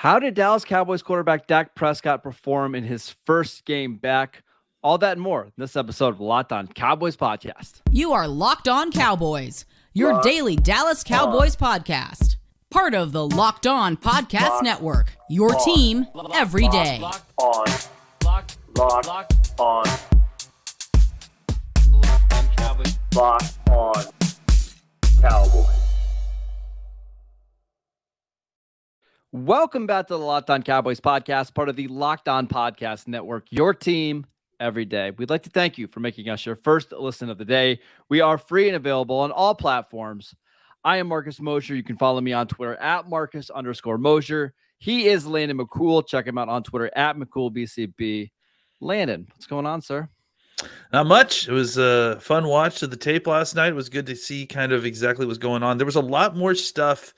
How did Dallas Cowboys quarterback Dak Prescott perform in his first game back? All that and more in this episode of Locked On Cowboys podcast. You are Locked On Cowboys, your Locked daily Dallas Cowboys podcast. Part of the Locked On Podcast Network, your team every day. Locked on Cowboys. Locked on Cowboys. Welcome back to the Locked On Cowboys podcast, part of the Locked On Podcast Network, your team every day. We'd like to thank you for making us your first listen of the day. We are free and available on all platforms. I am Marcus Mosher. You can follow me on Twitter at Marcus_Mosher. He is Landon McCool. Check him out on Twitter at McCoolBCB. Landon, what's going on, sir? Not much. It was a fun watch of the tape last night. It was good to see kind of exactly what's going on. There was a lot more stuff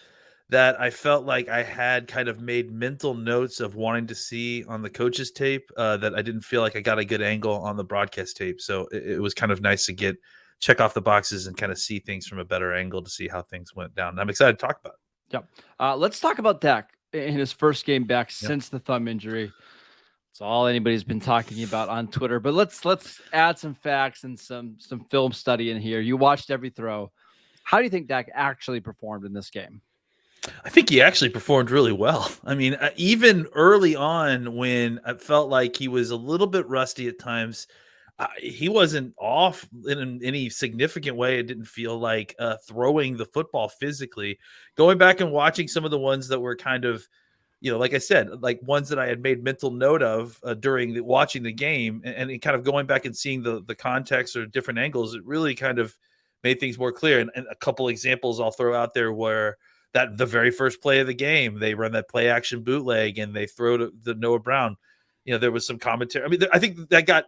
that I felt like I had kind of made mental notes of wanting to see on the coach's tape that I didn't feel like I got a good angle on the broadcast tape. So it was kind of nice to check off the boxes and kind of see things from a better angle to see how things went down. And I'm excited to talk about it. Yep. Let's talk about Dak in his first game back since the thumb injury. It's all anybody's been talking about on Twitter, but let's add some facts and some film study in here. You watched every throw. How do you think Dak actually performed in this game? I think he actually performed really well. I mean, even early on when I felt like he was a little bit rusty at times, he wasn't off in any significant way. It didn't feel like throwing the football physically. Going back and watching some of the ones that were kind of, like I said, like ones that I had made mental note of during watching the game and kind of going back and seeing the context or different angles, it really kind of made things more clear. And a couple examples I'll throw out there where that the very first play of the game, they run that play action bootleg and they throw to the Noah Brown. There was some commentary. I mean, I think that got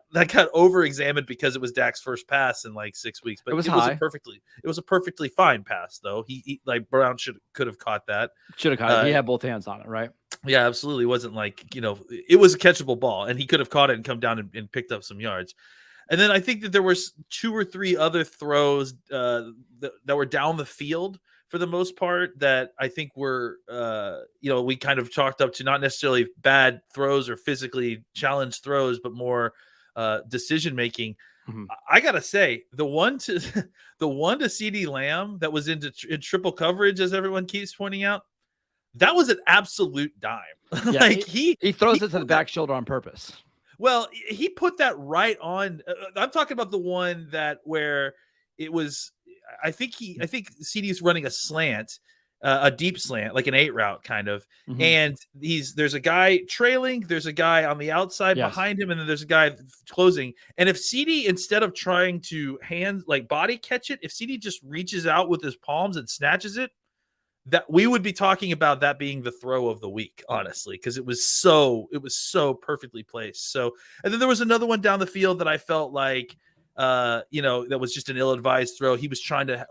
over-examined because it was Dak's first pass in like 6 weeks, but it was a perfectly fine pass though. He like Brown could have caught that. Should have caught it. He had both hands on it, right? Yeah, absolutely. It wasn't like, it was a catchable ball and he could have caught it and come down and picked up some yards. And then I think that there was 2 or 3 other throws that were down the field for the most part that I think were, we kind of chalked up to not necessarily bad throws or physically challenged throws, but more decision-making. Mm-hmm. I got to say, the one to CeeDee Lamb that was in triple coverage, as everyone keeps pointing out, that was an absolute dime. Yeah, he throws it to the back shoulder on purpose. Well, he put that right on. I'm talking about the one where it was. I think CeeDee's running a slant, a deep slant, like an 8 route kind of. Mm-hmm. And there's a guy trailing, there's a guy on the outside behind him, and then there's a guy closing. And if CeeDee, instead of trying to body catch it, if CeeDee just reaches out with his palms and snatches it, that we would be talking about that being the throw of the week, honestly, because it was so perfectly placed. So, and then there was another one down the field that I felt like, that was just an ill-advised throw. He was trying to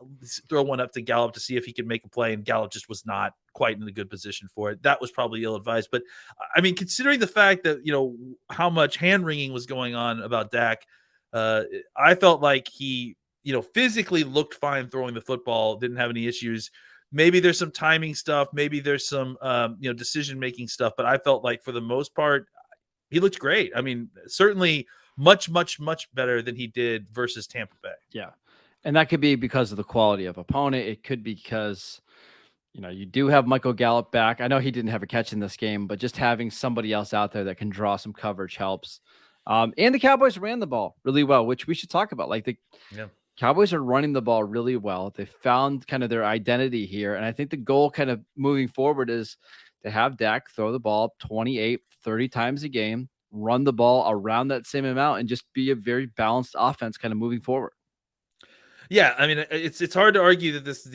throw one up to Gallup to see if he could make a play, and Gallup just was not quite in a good position for it. That was probably ill-advised. But, I mean, considering the fact that, how much hand-wringing was going on about Dak, I felt like he, physically looked fine throwing the football, didn't have any issues. Maybe there's some timing stuff. Maybe there's some, decision-making stuff. But I felt like for the most part, he looked great. I mean, certainly much, much, much better than he did versus Tampa Bay. Yeah. And that could be because of the quality of opponent. It could be because, you do have Michael Gallup back. I know he didn't have a catch in this game, but just having somebody else out there that can draw some coverage helps. And the Cowboys ran the ball really well, which we should talk about. Like the Cowboys are running the ball really well. They found kind of their identity here. And I think the goal kind of moving forward is to have Dak throw the ball 28, 30 times a game, run the ball around that same amount, and just be a very balanced offense kind of moving forward. Yeah, I mean, it's hard to argue that this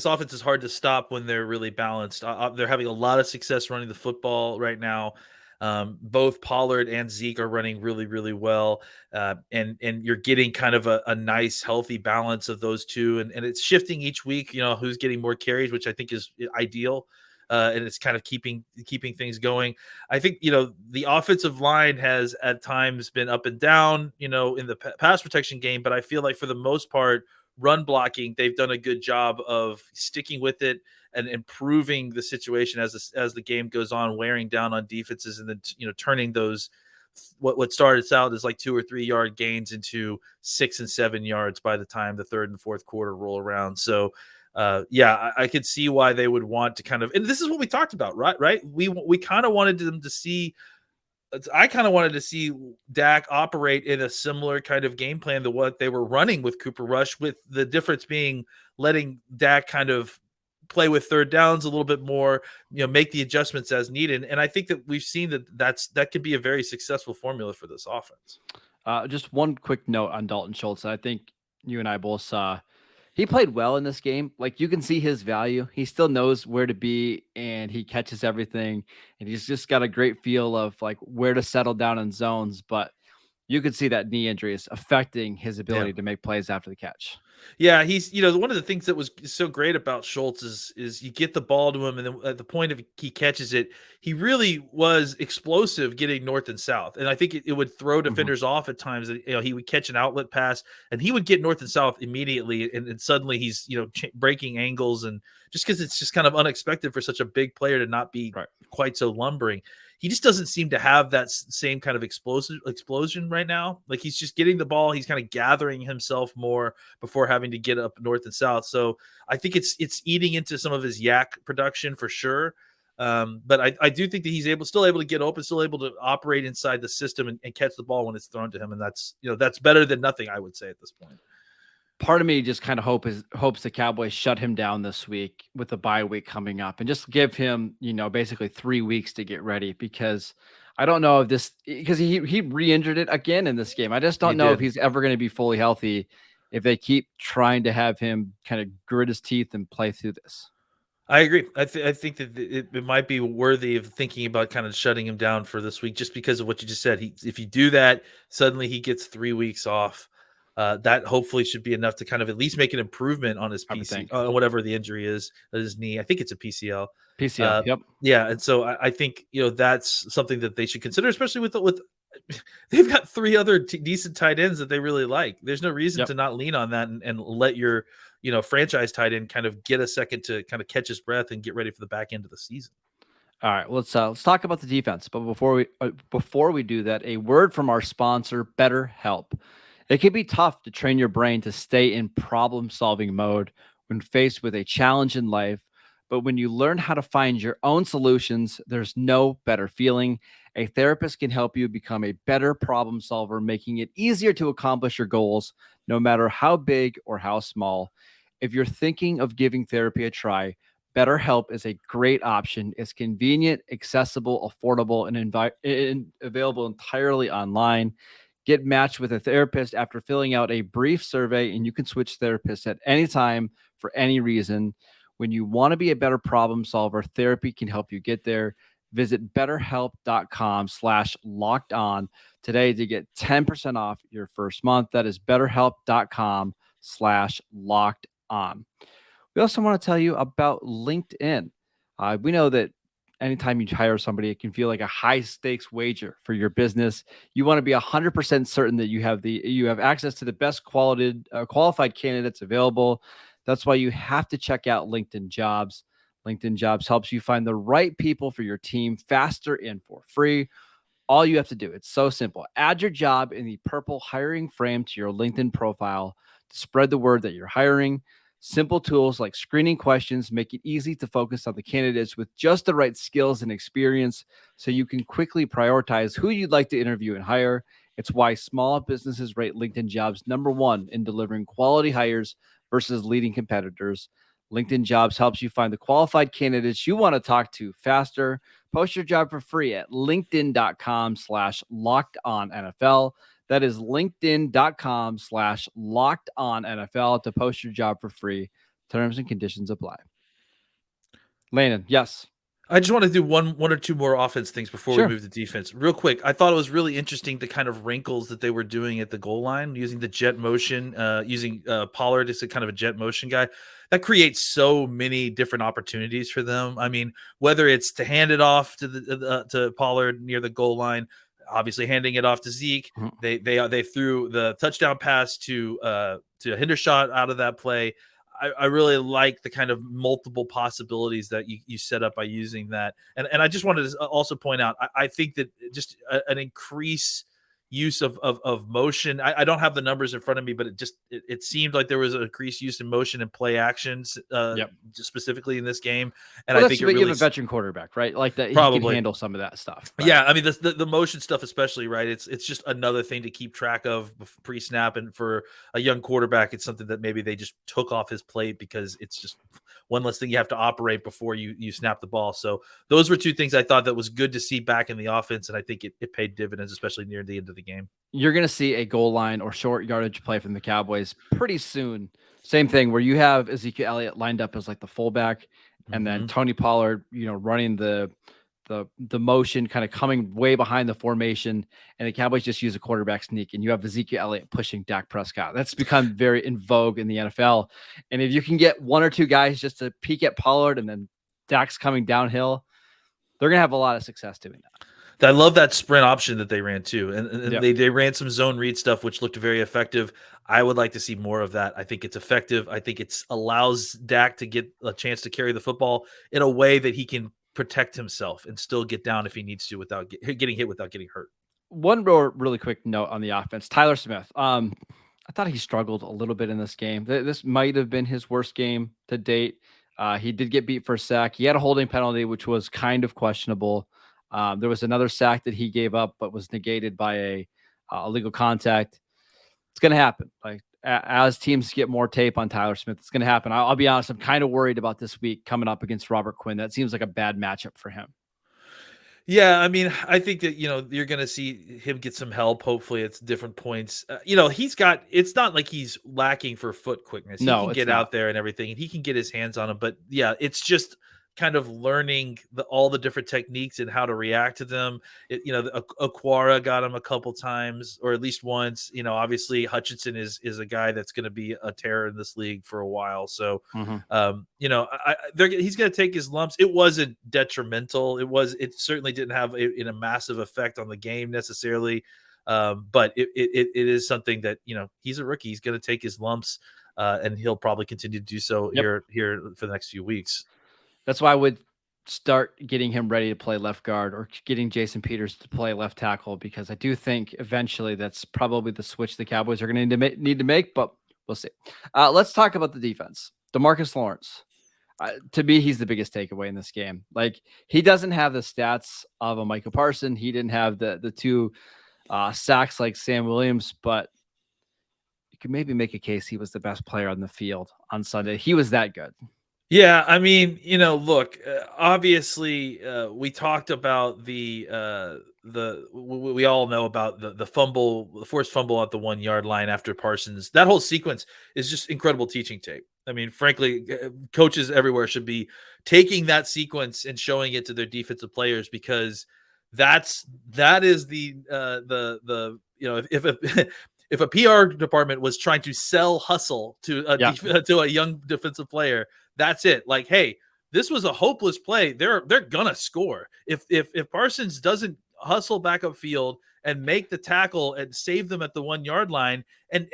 offense is hard to stop when they're really balanced. They're having a lot of success running the football right now. Both Pollard and Zeke are running really, really well. And you're getting kind of a nice, healthy balance of those two. And it's shifting each week, who's getting more carries, which I think is ideal. And it's kind of keeping things going. I think, the offensive line has at times been up and down, in the pass protection game, but I feel like for the most part, run blocking, they've done a good job of sticking with it and improving the situation as the game goes on, wearing down on defenses, and then turning those what started out as like 2 or 3 yard gains into 6 and 7 yards by the time the third and fourth quarter roll around. So I could see why they would want to kind of, and this is what we talked about, right? We kind of wanted them to see. I kind of wanted to see Dak operate in a similar kind of game plan to what they were running with Cooper Rush, with the difference being letting Dak kind of play with third downs a little bit more, make the adjustments as needed. And I think that we've seen that could be a very successful formula for this offense. Just one quick note on Dalton Schultz. I think you and I both saw he played well in this game. Like, you can see his value. He still knows where to be, and he catches everything. And he's just got a great feel of like where to settle down in zones. But you could see that knee injury is affecting his ability to make plays after the catch. Yeah, he's one of the things that was so great about Schultz is you get the ball to him, and then at the point of he catches it, he really was explosive getting north and south. And I think it would throw defenders off at times. That, he would catch an outlet pass, and he would get north and south immediately, and suddenly he's breaking angles, and just because it's just kind of unexpected for such a big player to not be quite so lumbering. He just doesn't seem to have that same kind of explosion right now. Like, he's just getting the ball. He's kind of gathering himself more before having to get up north and south. So I think it's eating into some of his yak production for sure. But I do think that he's still able to get open, still able to operate inside the system and catch the ball when it's thrown to him. And that's better than nothing, I would say, at this point. Part of me just kind of hopes the Cowboys shut him down this week with the bye week coming up and just give him, basically 3 weeks to get ready, because I don't know if because he re-injured it again in this game. I just don't know if he's ever going to be fully healthy if they keep trying to have him kind of grit his teeth and play through this. I agree. I think that it might be worthy of thinking about kind of shutting him down for this week, just because of what you just said. If you do that, suddenly he gets 3 weeks off. That hopefully should be enough to kind of at least make an improvement on his PC, whatever the injury is, his knee. I think it's a PCL. Yep. Yeah, and so I think that's something that they should consider, especially with they've got 3 other decent tight ends that they really like. There's no reason to not lean on that and let your franchise tight end kind of get a second to kind of catch his breath and get ready for the back end of the season. All right, let's talk about the defense. But before we do that, a word from our sponsor, BetterHelp. It can be tough to train your brain to stay in problem-solving mode when faced with a challenge in life, but when you learn how to find your own solutions, there's no better feeling. A therapist can help you become a better problem solver, making it easier to accomplish your goals, no matter how big or how small. If you're thinking of giving therapy a try, BetterHelp is a great option. It's convenient, accessible, affordable, and available entirely online. Get matched with a therapist after filling out a brief survey, and you can switch therapists at any time for any reason. When you want to be a better problem solver, therapy can help you get there. Visit betterhelp.com/lockedon today to get 10% off your first month. That is betterhelp.com/lockedon. We also want to tell you about LinkedIn. We know that anytime you hire somebody, it can feel like a high stakes wager for your business. You want to be 100% certain that you have access to the best qualified candidates available. That's why you have to check out LinkedIn Jobs. LinkedIn Jobs helps you find the right people for your team faster and for free. All you have to do, it's so simple. Add your job in the purple hiring frame to your LinkedIn profile to spread the word that you're hiring. Simple tools like screening questions make it easy to focus on the candidates with just the right skills and experience, so you can quickly prioritize who you'd like to interview and hire. It's why small businesses rate LinkedIn Jobs #1 in delivering quality hires versus leading competitors. LinkedIn Jobs helps you find the qualified candidates you want to talk to faster. Post your job for free at linkedin.com/lockedonnfl. That is linkedin.com/lockedonnfl to post your job for free. Terms and conditions apply. Landon, yes. I just want to do one or two more offense things before we move to defense. Real quick, I thought it was really interesting the kind of wrinkles that they were doing at the goal line, using the jet motion, using Pollard as a kind of a jet motion guy. That creates so many different opportunities for them. I mean, whether it's to hand it off to Pollard near the goal line, obviously handing it off to Zeke. They threw the touchdown pass to Hendershot out of that play. I really like the kind of multiple possibilities that you set up by using that. And I just wanted to also point out, I think that just an increase use of motion. I don't have the numbers in front of me, but it seemed like there was an increased use in motion and play actions, specifically in this game. And well, I think you have a veteran quarterback, right? Like that, probably he can handle some of that stuff. Right? Yeah, I mean the motion stuff, especially, right? It's just another thing to keep track of pre-snap, and for a young quarterback, it's something that maybe they just took off his plate because it's just one less thing you have to operate before you snap the ball. So those were two things I thought that was good to see back in the offense, and I think it paid dividends, especially near the end of the game. You're going to see a goal line or short yardage play from the Cowboys pretty soon. Same thing where you have Ezekiel Elliott lined up as like the fullback, and then Tony Pollard, running the motion, kind of coming way behind the formation, and the Cowboys just use a quarterback sneak, and you have Ezekiel Elliott pushing Dak Prescott. That's become very in vogue in the NFL. And if you can get one or two guys just to peek at Pollard and then Dak's coming downhill, they're going to have a lot of success doing that. I love that sprint option that they ran too. And they ran some zone read stuff, which looked very effective. I would like to see more of that. I think it's effective. I think it allows Dak to get a chance to carry the football in a way that he can protect himself and still get down if he needs to without getting hit, without getting hurt. One more really quick note on the offense. Tyler Smith. I thought he struggled a little bit in this game. This might have been his worst game to date. He did get beat for a sack. He had a holding penalty, which was kind of questionable. There was another sack that he gave up, but was negated by a illegal contact. It's going to happen. Like as teams get more tape on Tyler Smith, it's going to happen. I'll be honest. I'm kind of worried about this week coming up against Robert Quinn. That seems like a bad matchup for him. Yeah, I mean, I think that, you're going to see him get some help. Hopefully it's different points. It's not like he's lacking for foot quickness. He can get out there and everything, and he can get his hands on him. But yeah, it's just kind of learning all the different techniques and how to react to them. Aquara got him a couple times, or at least once. Obviously Hutchinson is a guy that's going to be a terror in this league for a while. So, he's going to take his lumps. It wasn't detrimental. It certainly didn't have a massive effect on the game necessarily. But it is something that, he's a rookie. He's going to take his lumps, and he'll probably continue to do so here for the next few weeks. That's why I would start getting him ready to play left guard, or getting Jason Peters to play left tackle, because I do think eventually that's probably the switch the Cowboys are going to need to make, but we'll see. Let's talk about the defense. DeMarcus Lawrence. To me, he's the biggest takeaway in this game. Like, he doesn't have the stats of a Michael Parsons. He didn't have the two sacks like Sam Williams, but you could maybe make a case he was the best player on the field on Sunday. He was that good. Yeah, I mean, look, obviously, we talked about we all know about the fumble, the forced fumble at the 1 yard line after Parsons. That whole sequence is just incredible teaching tape. I mean, frankly, coaches everywhere should be taking that sequence and showing it to their defensive players, because that is if a PR department was trying to sell hustle to a young defensive player, that's it. Like, hey, this was a hopeless play. They're gonna score. If Parsons doesn't hustle back upfield and make the tackle and save them at the 1 yard line, and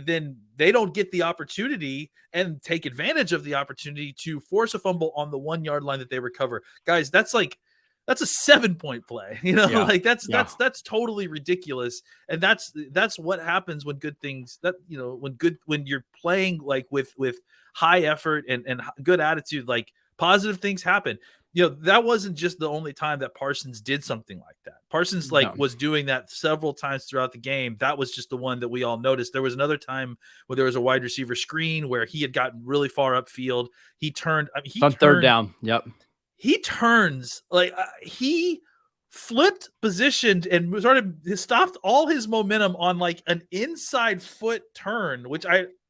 then they don't get the opportunity and take advantage of the opportunity to force a fumble on the 1 yard line that they recover. Guys, that's a 7-point play, like that's totally ridiculous. And that's what happens when good things when you're playing like with high effort and good attitude, like positive things happen. That wasn't just the only time that Parsons did something like that. Parsons was doing that several times throughout the game. That was just the one that we all noticed. There was another time where there was a wide receiver screen where he had gotten really far upfield. He turned, third down. Yep. He turns he flipped, positioned, and stopped all his momentum on like an inside foot turn, which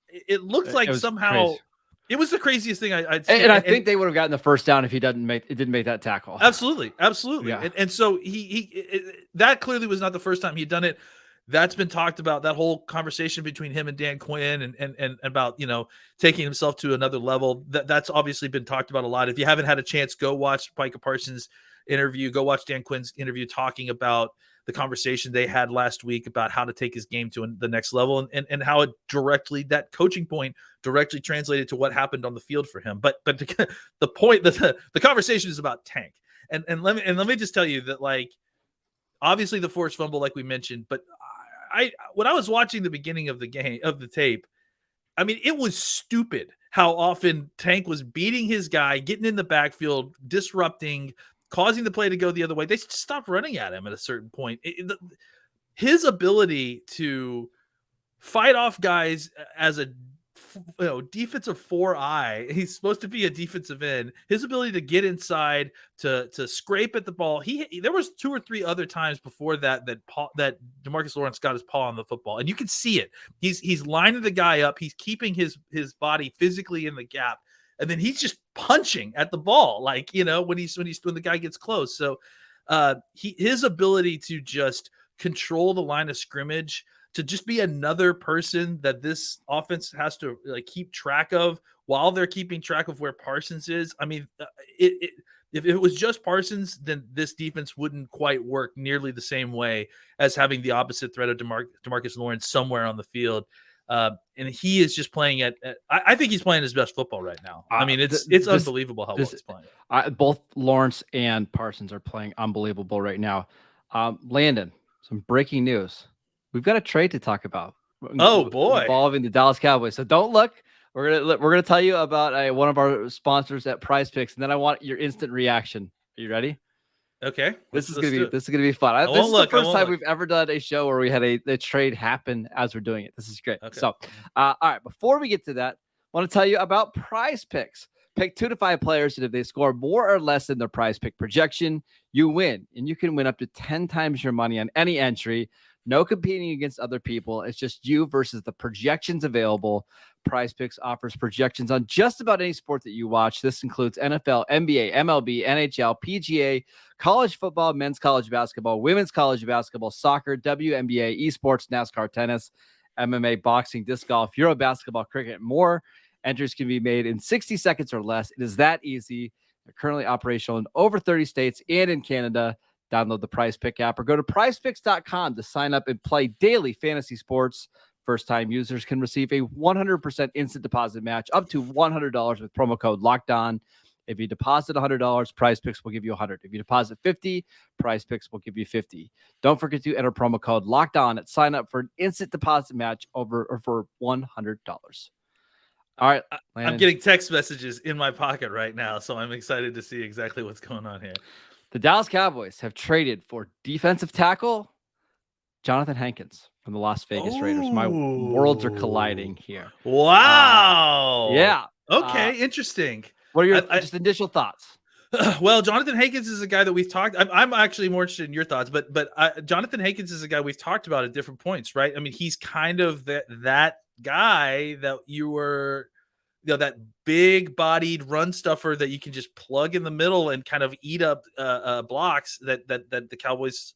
it looked like somehow crazy. It was the craziest thing I'd seen. And I think they would have gotten the first down if he didn't make that tackle. Absolutely. Yeah. And so that clearly was not the first time he'd done it. That's been talked about, that whole conversation between him and Dan Quinn and about, taking himself to another level. That's obviously been talked about a lot. If you haven't had a chance, go watch Micah Parsons' interview, go watch Dan Quinn's interview talking about the conversation they had last week about how to take his game to the next level, and how it that coaching point directly translated to what happened on the field for him. But the point that the conversation is about Tank. And let me just tell you that, like, obviously the forced fumble, like we mentioned, but when I was watching the beginning of the game, of the tape, I mean, it was stupid how often Tank was beating his guy, getting in the backfield, disrupting, causing the play to go the other way. They stopped running at him at a certain point. His ability to fight off guys as a defensive 4-eye. He's supposed to be a defensive end. His ability to get inside, to scrape at the ball. There was 2 or 3 other times before that DeMarcus Lawrence got his paw on the football, and you can see it. He's lining the guy up. He's keeping his body physically in the gap, and then he's just punching at the ball, like, when the guy gets close. So his ability to just control the line of scrimmage, to just be another person that this offense has to keep track of while they're keeping track of where Parsons is. I mean, if it was just Parsons, then this defense wouldn't quite work nearly the same way as having the opposite threat of DeMarcus Lawrence somewhere on the field. And he is just playing I think he's playing his best football right now. I mean, it's unbelievable how well he's playing. Both Lawrence and Parsons are playing unbelievable right now. Landon, some breaking news. We've got a trade to talk about. Oh boy, involving the Dallas Cowboys. So don't look. We're gonna tell you about one of our sponsors at Prize Picks, and then I want your instant reaction. Are you ready? Okay. This is gonna be fun. This is the first time we've ever done a show where we had a trade happen as we're doing it. This is great. Okay. So, all right. Before we get to that, I want to tell you about Prize Picks. Pick 2 to 5 players, and if they score more or less than their Prize Pick projection, you win, and you can win up to 10 times your money on any entry. No competing against other people. It's just you versus the projections available. Prize Picks offers projections on just about any sport that you watch. This includes NFL, NBA, MLB, NHL, PGA, college football, men's college basketball, women's college basketball, soccer, WNBA, esports, NASCAR, tennis, MMA, boxing, disc golf, Euro basketball, cricket, and more. Entries can be made in 60 seconds or less. It is that easy. They're currently operational in over 30 states and in Canada. Download the Prize Pick app or go to prizepicks.com to sign up and play daily fantasy sports. First-time users can receive a 100% instant deposit match up to $100 with promo code LOCKEDON. If you deposit $100, Prize Picks will give you $100. If you deposit $50, Prize Picks will give you $50. Don't forget to enter promo code LOCKEDON at sign up for an instant deposit match for $100. All right, Landon. I'm getting text messages in my pocket right now, so I'm excited to see exactly what's going on here. The Dallas Cowboys have traded for defensive tackle Johnathan Hankins from the Las Vegas Raiders. My worlds are colliding here. Wow. Yeah. Okay. Interesting. What are your just initial thoughts? Well, Johnathan Hankins is a guy that we've talked. I'm actually more interested in your thoughts, but Johnathan Hankins is a guy we've talked about at different points, right? I mean, he's kind of that guy that you were, that big-bodied run stuffer that you can just plug in the middle and kind of eat up blocks that the Cowboys,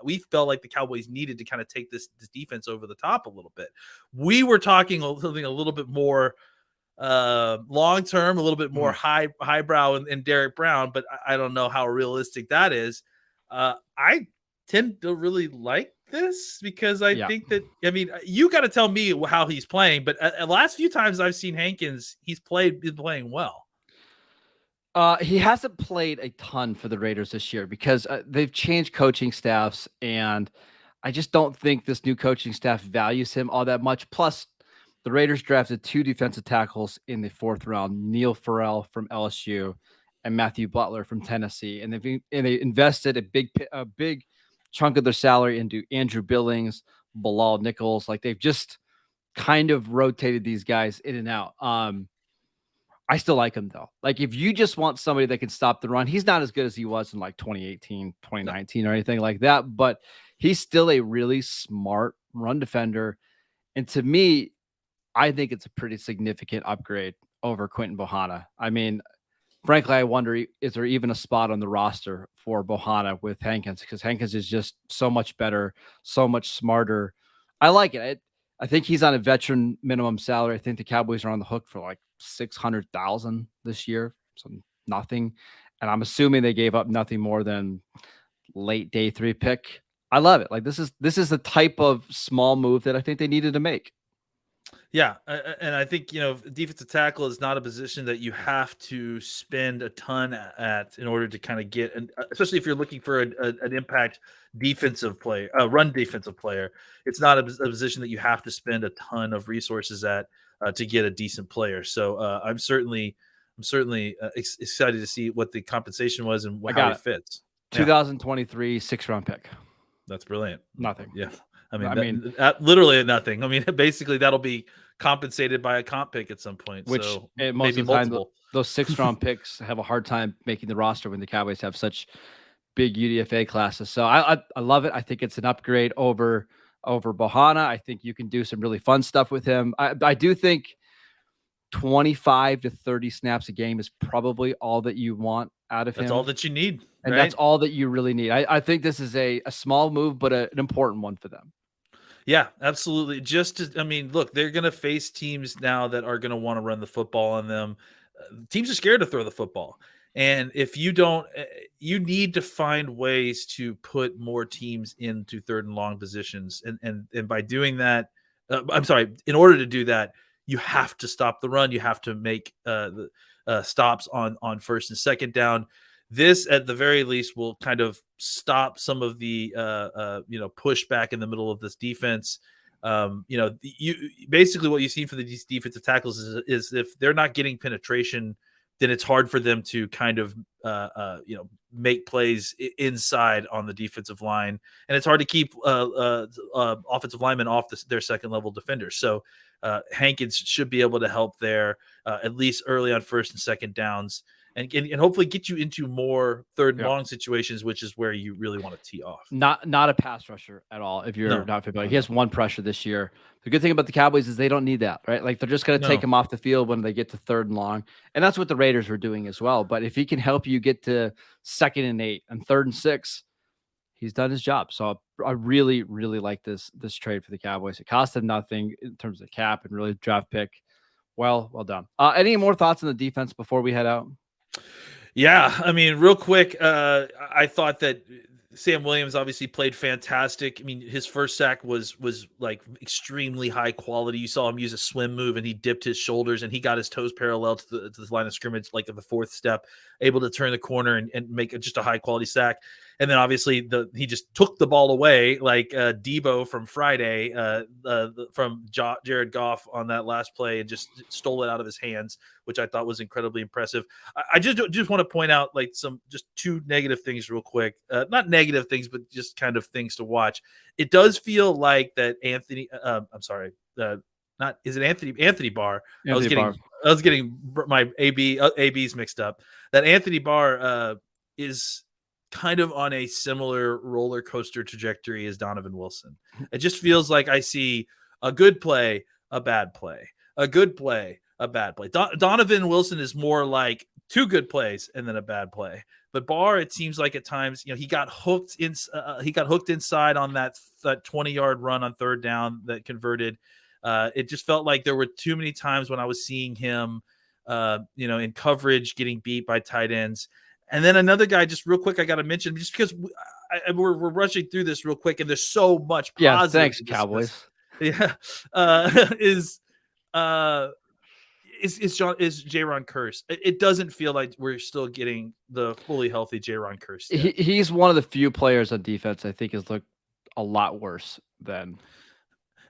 we felt like the Cowboys needed to kind of take this defense over the top a little bit. We were talking something a little bit more long-term, a little bit more highbrow and Derek Brown, but I don't know how realistic that is. I tend to really like this because I think that, I mean, you got to tell me how he's playing, but the last few times I've seen Hankins, he's been playing well. He hasn't played a ton for the Raiders this year because they've changed coaching staffs, and I just don't think this new coaching staff values him all that much. Plus, the Raiders drafted 2 defensive tackles in the 4th round, Neil Farrell from LSU and Matthew Butler from Tennessee, and they invested a big chunk of their salary into Andrew Billings, Bilal Nichols. Like, they've just kind of rotated these guys in and out. I still like him though. Like, if you just want somebody that can stop the run, he's not as good as he was in like 2018, 2019 or anything like that, but he's still a really smart run defender. And to me, I think it's a pretty significant upgrade over Quinton Bohanna. I mean, frankly, I wonder, is there even a spot on the roster for Bohanna with Hankins? Because Hankins is just so much better, so much smarter. I like it. I think he's on a veteran minimum salary. I think the Cowboys are on the hook for like $600,000 this year, so nothing. And I'm assuming they gave up nothing more than late day 3 pick. I love it. Like this is the type of small move that I think they needed to make. Yeah, and I think defensive tackle is not a position that you have to spend a ton at in order to kind of get, especially if you're looking for an impact defensive player, run defensive player. It's not a position that you have to spend a ton of resources at to get a decent player. So I'm certainly excited to see what the compensation was and how he fits. 2023 6th-round pick. That's brilliant. Nothing. Yeah. I mean, literally nothing. I mean, basically that'll be compensated by a comp pick at some point. Which so most of the time, those 6th-round picks have a hard time making the roster when the Cowboys have such big UDFA classes. So I love it. I think it's an upgrade over Bohanna. I think you can do some really fun stuff with him. I do think 25 to 30 snaps a game is probably all that you want out of him. That's all that you need. And that's all that you really need. I think this is a small move, but an important one for them. Yeah, absolutely. Look, they're going to face teams now that are going to want to run the football on them. Teams are scared to throw the football. And if you don't, you need to find ways to put more teams into 3rd and long positions. And by doing that, in order to do that, you have to stop the run. You have to make stops on 1st and 2nd down. This, at the very least, will kind of stop some of the pushback in the middle of this defense. Basically what you've seen for these defensive tackles is if they're not getting penetration, then it's hard for them to kind of make plays inside on the defensive line, and it's hard to keep offensive linemen off their 2nd level defenders. So Hankins should be able to help there at least early on 1st and 2nd downs. And hopefully get you into more 3rd and long situations, which is where you really want to tee off. Not a pass rusher at all. If you're not familiar, he has 1 pressure this year. The good thing about the Cowboys is they don't need that, right? Like they're just going to take him off the field when they get to 3rd and long, and that's what the Raiders are doing as well. But if he can help you get to 2nd and 8 and 3rd and 6, he's done his job. So I really, really like this trade for the Cowboys. It cost them nothing in terms of cap and really draft pick. Well done. Any more thoughts on the defense before we head out? Yeah, I mean, real quick, I thought that Sam Williams obviously played fantastic. I mean, his first sack was like extremely high quality. You saw him use a swim move, and he dipped his shoulders, and he got his toes parallel to the line of scrimmage, like at the 4th step, able to turn the corner and make just a high quality sack. And then obviously he just took the ball away like Debo from Friday from Jared Goff on that last play and just stole it out of his hands, which I thought was incredibly impressive. I just want to point out like just 2 negative things real quick. Not negative things, but just kind of things to watch. It does feel like that Anthony Anthony Barr. I was getting my ABs mixed up. That Anthony Barr is kind of on a similar roller coaster trajectory as Donovan Wilson. It just feels like I see a good play, a bad play, a good play, a bad play. Donovan Wilson is more like 2 good plays and then a bad play. But Barr, it seems like at times, he got hooked inside on that 20-yard run on 3rd down that converted. It just felt like there were too many times when I was seeing him, in coverage getting beat by tight ends. And then another guy, just real quick, I got to mention, just because we're rushing through this real quick, and there's so much positive. Yeah, thanks, Cowboys. Yeah, is Jaron Kearse. It doesn't feel like we're still getting the fully healthy Jaron Kearse. He's one of the few players on defense I think has looked a lot worse than.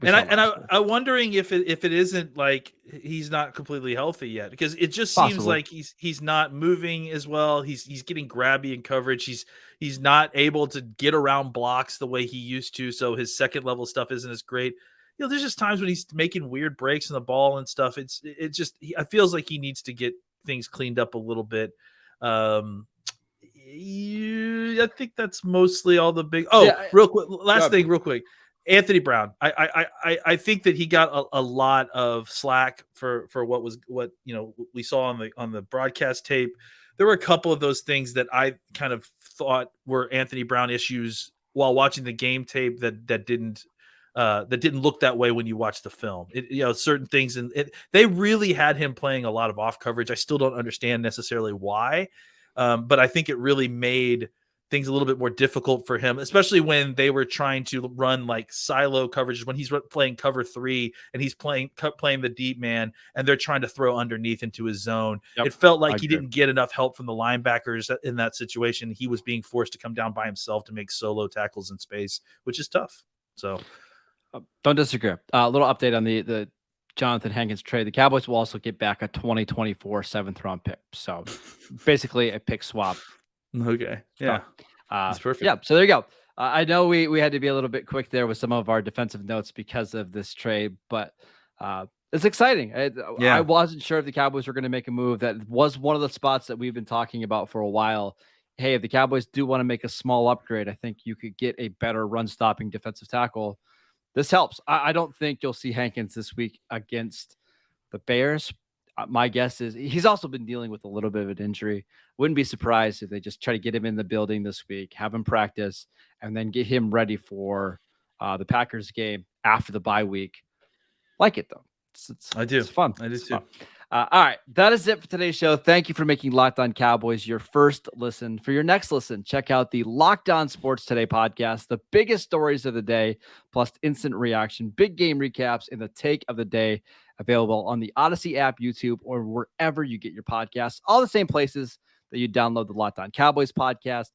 I'm wondering if it isn't like he's not completely healthy yet, because it just seems like he's not moving as well. He's getting grabby in coverage. He's not able to get around blocks the way he used to. So his 2nd level stuff isn't as great. There's just times when he's making weird breaks in the ball and stuff. It feels like he needs to get things cleaned up a little bit. I think that's mostly all the big. Real quick, last thing, real quick. Anthony Brown. I think that he got a lot of slack for what we saw on the broadcast tape. There were a couple of those things that I kind of thought were Anthony Brown issues while watching the game tape that didn't look that way when you watch the film. Certain things, and they really had him playing a lot of off coverage. I still don't understand necessarily why, but I think it really made things a little bit more difficult for him, especially when they were trying to run like silo coverages when he's playing cover 3 and he's playing the deep man and they're trying to throw underneath into his zone. Yep, it felt like I he agree. didn't get enough help from the linebackers in that situation. He was being forced to come down by himself to make solo tackles in space, which is tough. So don't disagree. A little update on the Johnathan Hankins trade. The Cowboys will also get back a 2024 7th round pick. So basically a pick swap. okay, yeah, that's perfect. Yeah, so there you go. I know we had to be a little bit quick there with some of our defensive notes because of this trade, but it's exciting. I wasn't sure if the Cowboys were going to make a move. That was one of the spots that we've been talking about for a while. Hey, if the Cowboys do want to make a small upgrade, I think you could get a better run-stopping defensive tackle. This helps. I don't think you'll see Hankins this week against the Bears. My guess is he's also been dealing with a little bit of an injury. Wouldn't be surprised if they just try to get him in the building this week, have him practice, and then get him ready for the Packers game after the bye week. Like it, though. It's fun. I do too. All right. That is it for today's show. Thank you for making Locked On Cowboys your first listen. For your next listen, check out the Locked On Sports Today podcast, the biggest stories of the day, plus instant reaction, big game recaps, and the take of the day, available on the Odyssey app, YouTube, or wherever you get your podcasts. All the same places that you download the Locked On Cowboys podcast.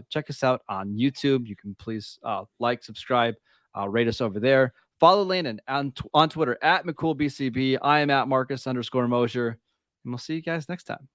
Check us out on YouTube. You can please like, subscribe, rate us over there. Follow Landon on Twitter at McCoolBCB. I am at Marcus _Mosher. And we'll see you guys next time.